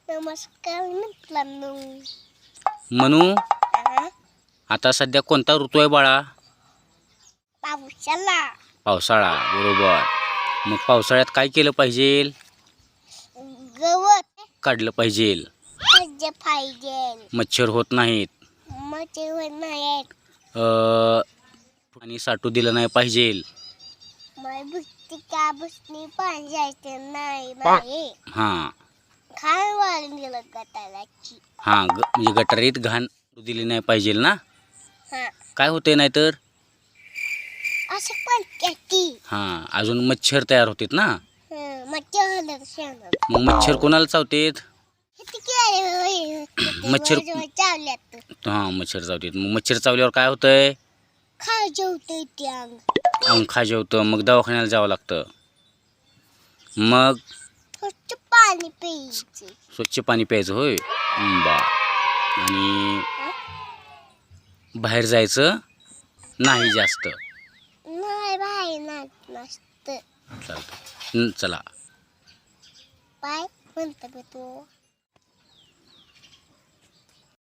नमस्कार मित्रांनो. म्हणू हा? आता सध्या कोणता ऋतू आहे बाळा? पावसाला पावसाळा. बरोबर. मग पावसाळ्यात काय केलं पाहिजे? गवत काढलं पाहिजे. खाल्लं पाहिजे. मच्छर होत नाहीत. मच्छर होत नाहीत. पाणी साठू दिलं नाही पाहिजे. मला बुसती का बुसणी पाणी जायचं नाही बाई. हां खाण वाळून गेलं गटाराची. हां म्हणजे गटारीत घाण दिली नाही पाहिजे ना. हा काय होते नाहीतर असं पण की हां अजून मच्छर तयार होतात ना. मच्छर होणार शेणार. मग मच्छर कोणाला चावतेत? मच्छर चावल्यात हां मच्छर चावतात. मग मच्छर चावल्यावर काय होतंय? खा जेवतंय ते अंग. अंग खाजवतं. मग दवाखान्याला जावं लागतं. मग स्वच्छ पाणी प्यायचे. स्वच्छ पाणी प्यायचं होय. बा आणि बाहेर जायचं नाही जास्त. नाही बाई नसतं. चालतं. चला. बाय म्हणतं तू.